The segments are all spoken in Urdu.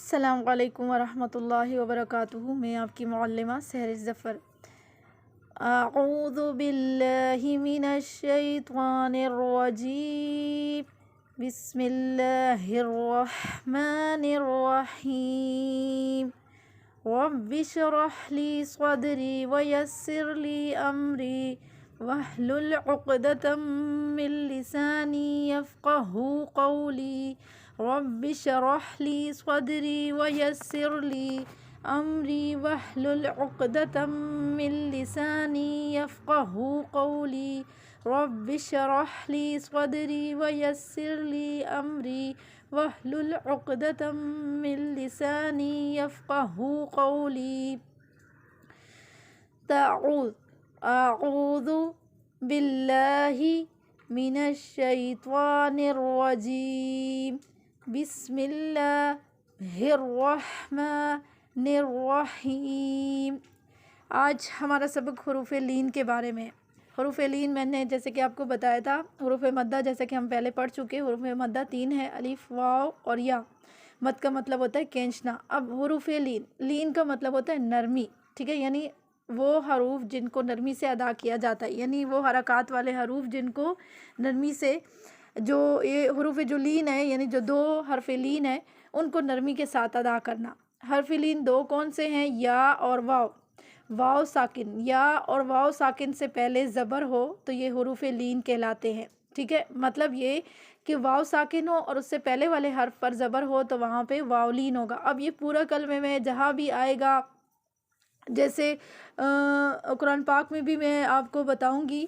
السلام علیکم ورحمۃ اللہ وبرکاتہ۔ میں آپ کی معلمہ سحر ظفر۔ اعوذ باللہ من الشیطان الرجیم، بسم اللہ الرحمن الرحیم۔ رب اشرح لی صدری ویسر لی امری واحلل عقدۃ من لسانی یفقہوا قولی۔ رب اشرح لی صدری ویسر لی امری واحلل عقدۃ من لسانی یفقہوا قولی۔ رب اشرح لی صدری ویسر لی امری واحلل عقدۃ من لسانی یفقہوا قولی۔ اعوذ باللہ من الشیطان الرجیم، بسم اللہ الرحمن الرحیم۔ آج ہمارا سبق حروف لین کے بارے میں۔ حروف لین میں نے جیسے کہ آپ کو بتایا تھا، حروف مدہ جیسے کہ ہم پہلے پڑھ چکے، حروف مدہ 3 ہے، الف، واو اور یا۔ مد کا مطلب ہوتا ہے کھینچنا۔ اب حروف لین کا مطلب ہوتا ہے نرمی، ٹھیک ہے، یعنی وہ حروف جن کو نرمی سے ادا کیا جاتا ہے، یعنی وہ حرکات والے حروف جن کو نرمی سے، جو یہ حروف جو لین ہے، یعنی جو 2 حرف لین ہے ان کو نرمی کے ساتھ ادا کرنا۔ حرف لین 2 کون سے ہیں؟ یا اور واو۔ واو ساکن، یا اور واو ساکن سے پہلے زبر ہو تو یہ حروف لین کہلاتے ہیں، ٹھیک ہے۔ مطلب یہ کہ واو ساکن ہو اور اس سے پہلے والے حرف پر زبر ہو تو وہاں پہ واو لین ہوگا۔ اب یہ پورا کلمے میں جہاں بھی آئے گا، جیسے قرآن پاک میں بھی میں آپ کو بتاؤں گی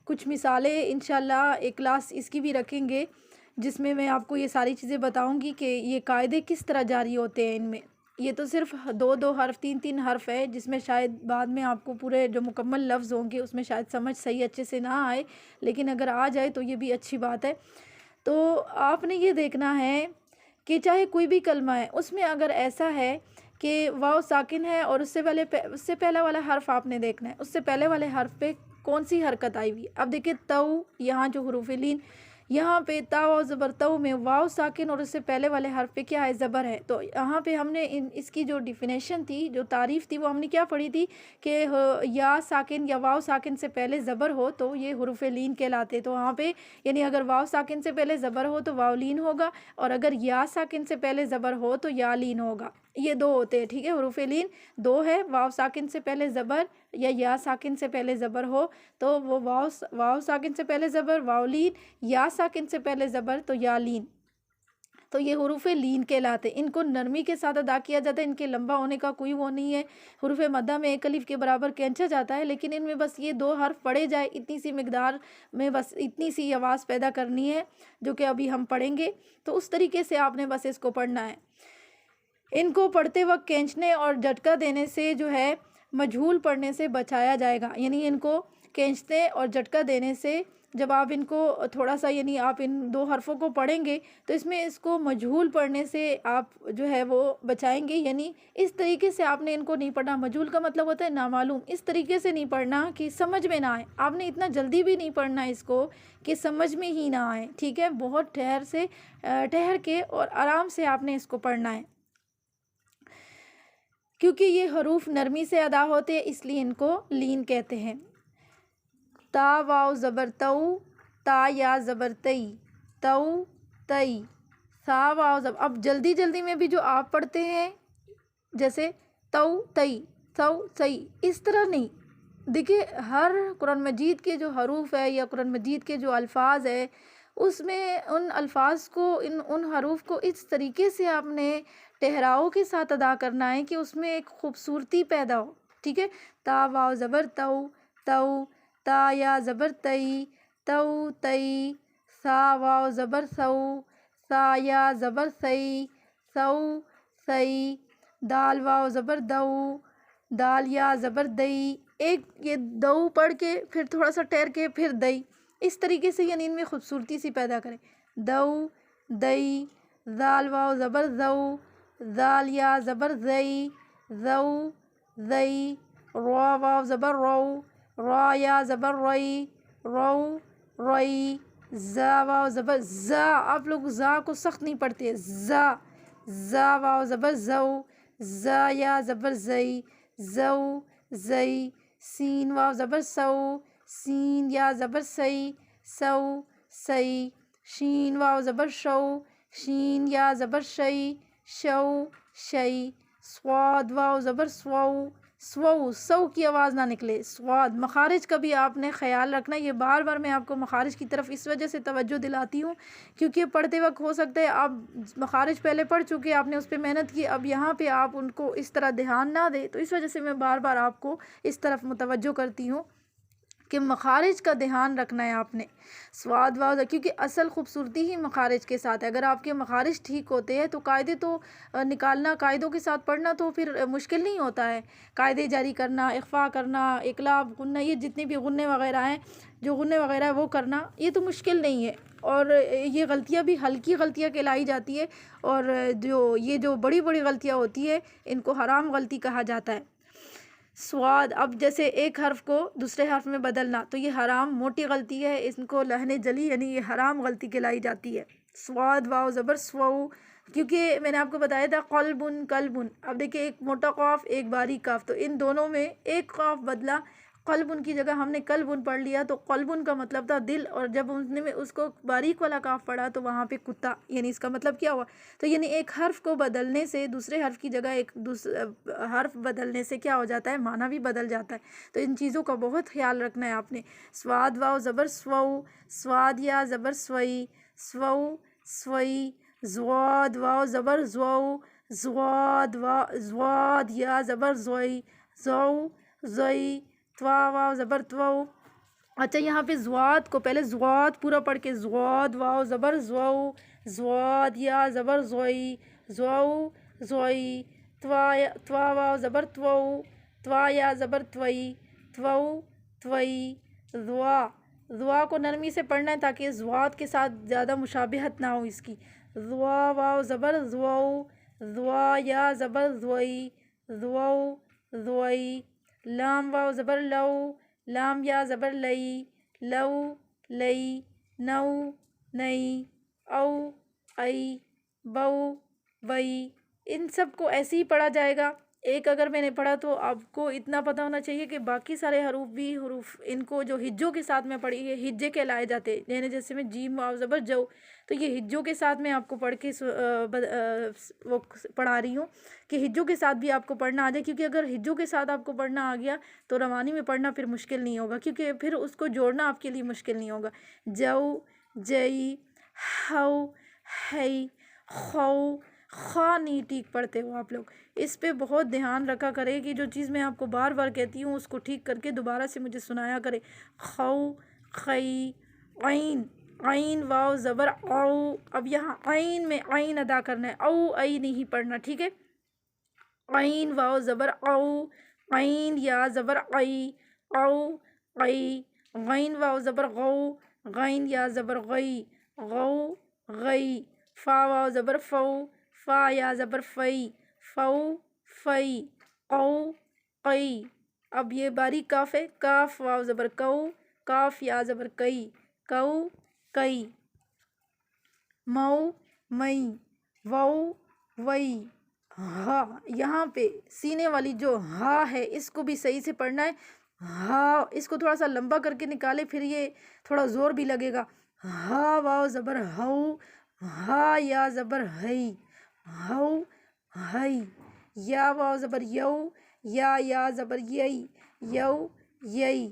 کچھ مثالیں، انشاءاللہ ایک کلاس اس کی بھی رکھیں گے جس میں میں آپ کو یہ ساری چیزیں بتاؤں گی کہ یہ قاعدے کس طرح جاری ہوتے ہیں ان میں۔ یہ تو صرف 2 حرف 3 حرف ہے، جس میں شاید بعد میں آپ کو پورے جو مکمل لفظ ہوں گے اس میں شاید سمجھ صحیح اچھے سے نہ آئے، لیکن اگر آ جائے تو یہ بھی اچھی بات ہے۔ تو آپ نے یہ دیکھنا ہے کہ چاہے کوئی بھی کلمہ ہے، اس میں اگر ایسا ہے کہ واو ساکن ہے اور اس سے پہلا والا حرف آپ نے دیکھنا ہے، اس سے پہلے والے حرف پہ کون سی حرکت آئی ہوئی ہے۔ اب دیکھیں تو، یہاں جو حروف لین، یہاں پہ تا و زبر تو میں واو ساکن اور اس سے پہلے والے حرف پہ کیا ہے؟ زبر ہے۔ تو یہاں پہ ہم نے اس کی جو ڈیفینیشن تھی، جو تعریف تھی، وہ ہم نے کیا پڑھی تھی کہ یا ساکن یا واو ساکن سے پہلے زبر ہو تو یہ حروف لین کہلاتے۔ تو وہاں پہ یعنی اگر واو ساکن سے پہلے زبر ہو تو واو لین ہوگا، اور اگر یا ساکن سے پہلے زبر ہو تو یا لین ہوگا۔ یہ 2 ہوتے ہیں، ٹھیک ہے۔ حروف لین 2 ہے، واو ساکن سے پہلے زبر یا ساکن سے پہلے زبر ہو تو وہ واو ساکن سے پہلے زبر واو لین، یا ساکن سے پہلے زبر تو یا لین، تو یہ حروف لین کہلاتے ہیں۔ ان کو نرمی کے ساتھ ادا کیا جاتا ہے، ان کے لمبا ہونے کا کوئی وہ نہیں ہے۔ حروف مدہ میں 1 الف کے برابر کھینچا جاتا ہے، لیکن ان میں بس یہ 2 حرف پڑھے جائے، اتنی سی مقدار میں بس اتنی سی آواز پیدا کرنی ہے، جو کہ ابھی ہم پڑھیں گے۔ تو اس طریقے سے آپ نے بس اس کو پڑھنا ہے۔ ان کو پڑھتے وقت کھینچنے اور جھٹکا دینے سے جو ہے مجہول پڑھنے سے بچایا جائے گا، یعنی ان کو کھینچتے اور جھٹکا دینے سے جب آپ ان کو تھوڑا سا، یعنی آپ ان 2 حرفوں کو پڑھیں گے تو اس میں اس کو مجہول پڑھنے سے آپ جو ہے وہ بچائیں گے، یعنی اس طریقے سے آپ نے ان کو نہیں پڑھنا۔ مجہول کا مطلب ہوتا ہے نامعلوم، اس طریقے سے نہیں پڑھنا کہ سمجھ میں نہ آئے۔ آپ نے اتنا جلدی بھی نہیں پڑھنا اس کو کہ سمجھ میں ہی نہ آئے، ٹھیک ہے۔ بہت ٹھہر کے اور آرام سے آپ نے اس کو پڑھنا ہے، کیونکہ یہ حروف نرمی سے ادا ہوتے ہیں، اس لیے ان کو لین کہتے ہیں۔ تا واو زبر تو، تا یا زبر تئی، تو تئی، سا واو زبر۔ اب جلدی میں بھی جو آپ پڑھتے ہیں جیسے تو تئی، تو تئی، اس طرح نہیں۔ دیکھیے ہر قرآن مجید کے جو حروف ہے یا قرآن مجید کے جو الفاظ ہے، اس میں ان الفاظ کو، ان حروف کو اس طریقے سے آپ نے ٹہراؤ کے ساتھ ادا کرنا ہے کہ اس میں ایک خوبصورتی پیدا ہو، ٹھیک ہے۔ تا واو زبر تو، تو، تا یا زبر تئی، تو تئی، سا واو زبر سو، سا یا زبر سئی، سو سئی، دال واو زبر دو، دال یا زبر دئی۔ ایک یہ دو پڑھ کے پھر تھوڑا سا ٹھہر کے پھر دئی، اس طریقے سے یعنی ان میں خوبصورتی سی پیدا کریں۔ دو، دئی، زال واو زبر زو، زال یا زبر زئی، زو زئی، رو واو زبر رو، رو یا زبر روئی، رو روئی، زا واو زبر زا۔ آپ لوگ زا کو سخت نہیں پڑھتے، زا، زا واو زبر زو، زا یا زبر زئی، زو زئی، سین واو زبر سو، سین یا زبر سئی، سو سئی، شین واو زبر شو، شین یا زبر شئی، شو شئی، صاد واو زبر سو، سو سو کی آواز نہ نکلے، صاد۔ مخارج کا بھی آپ نے خیال رکھنا ہے، یہ بار بار میں آپ کو مخارج کی طرف اس وجہ سے توجہ دلاتی ہوں کیونکہ پڑھتے وقت ہو سکتا ہے آپ مخارج پہلے پڑھ چکے، آپ نے اس پہ محنت کی، اب یہاں پہ آپ ان کو اس طرح دھیان نہ دیں، تو اس وجہ سے میں بار بار آپ کو اس طرف متوجہ کرتی ہوں کہ مخارج کا دھیان رکھنا ہے آپ نے، صاد واو، کیونکہ اصل خوبصورتی ہی مخارج کے ساتھ ہے۔ اگر آپ کے مخارج ٹھیک ہوتے ہیں تو قاعدے تو نکالنا، قاعدوں کے ساتھ پڑھنا تو پھر مشکل نہیں ہوتا ہے، قاعدے جاری کرنا، اخفا کرنا، اقلاب، غنہ، یہ جتنے بھی غنے وغیرہ ہیں، جو غنے وغیرہ ہے وہ کرنا، یہ تو مشکل نہیں ہے، اور یہ غلطیاں بھی ہلکی غلطیاں کہلائی جاتی ہے، اور جو بڑی بڑی غلطیاں ہوتی ہے ان کو حرام غلطی کہا جاتا ہے۔ صاد، اب جیسے ایک حرف کو دوسرے حرف میں بدلنا تو یہ حرام موٹی غلطی ہے، اس کو لہن جلی یعنی یہ حرام غلطی کہلائی جاتی ہے۔ صاد واو زبر سو، کیونکہ میں نے آپ کو بتایا تھا قلبن قلبن، اب دیکھیں ایک موٹا قاف ایک باریک قاف، تو ان دونوں میں ایک قاف بدلا، قلبن کی جگہ ہم نے قلبن پڑھ لیا، تو قلبن کا مطلب تھا دل، اور جب اس کو باریک والا قاف پڑھا تو وہاں پہ کتا، یعنی اس کا مطلب کیا ہوا، تو یعنی ایک حرف کو بدلنے سے دوسرے حرف کی جگہ ایک حرف بدلنے سے کیا ہو جاتا ہے، معنی بھی بدل جاتا ہے، تو ان چیزوں کا بہت خیال رکھنا ہے آپ نے۔ صاد واو زبر سو، صاد یا زبر سوئی، سو سوئی، زواد واو زبر زو، زواد یا زبر زوئی، زو زوئی، توا واو زبر تو۔ اچھا یہاں پہ زواد کو پہلے زواد پورا پڑھ کے، زواد واو زبر زو، زواد یا زبر زوئی، زو زوئی، توا واو زبر تو، توا یا زبر توئی، تو توئی، زوا، زوا کو نرمی سے پڑھنا ہے تاکہ زواد کے ساتھ زیادہ مشابہت نہ ہو اس کی، زوا واو زبر زو، زوا یا زبر زوئی، زو زوئی، لام واو زبر لو، لام یا زبر لئی، لو لئی، نو نئی، او ای، بو بئی، ان سب کو ایسے ہی پڑھا جائے گا۔ ایک اگر میں نے پڑھا تو آپ کو اتنا پتہ ہونا چاہیے کہ باقی سارے حروف بھی حروف ان کو جو ہجوں کے ساتھ میں پڑھی ہے، ہجے کہلائے جاتے، یعنی جیسے میں جیم واو زبر جو، تو یہ ہجوں کے ساتھ میں آپ کو پڑھ کے وہ پڑھا رہی ہوں کہ ہجوں کے ساتھ بھی آپ کو پڑھنا آ جائے، کیونکہ اگر ہجوں کے ساتھ آپ کو پڑھنا آ گیا تو روانی میں پڑھنا پھر مشکل نہیں ہوگا، کیونکہ پھر اس کو جوڑنا آپ کے لیے مشکل نہیں ہوگا۔ جو، جئی، ہو، ہئی، خو، خا نہیں ٹھیک پڑھتے ہو آپ لوگ، اس پہ بہت دھیان رکھا کرے کہ جو چیز میں آپ کو بار بار کہتی ہوں اس کو ٹھیک کر کے دوبارہ سے مجھے سنایا کرے۔ خو، خئی، عین، عین واو زبر او، اب یہاں عین میں عین ادا کرنا ہے، او ای نہیں پڑھنا، ٹھیک ہے، عین واو زبر او، عین یا زبر ای، او ای، غین واو زبر غو، غین یا زبر غئی، غو غئی، فا واو زبر فو، فا یا زبر فئی، فو فئی، قو قئی، اب یہ باریک کاف ہے، کاف واو زبر کو، کاف یا زبر کئی، کو کئی، مو مئی، وو وئی، ہا، یہاں پہ سینے والی جو ہا ہے اس کو بھی صحیح سے پڑھنا ہے، ہا، اس کو تھوڑا سا لمبا کر کے نکالے پھر یہ تھوڑا زور بھی لگے گا، ہا واو زبر ہو، ہا یا زبر ہئی، ہو ہئی، یا واو زبر یو، یا زبر یئی، یو یئی،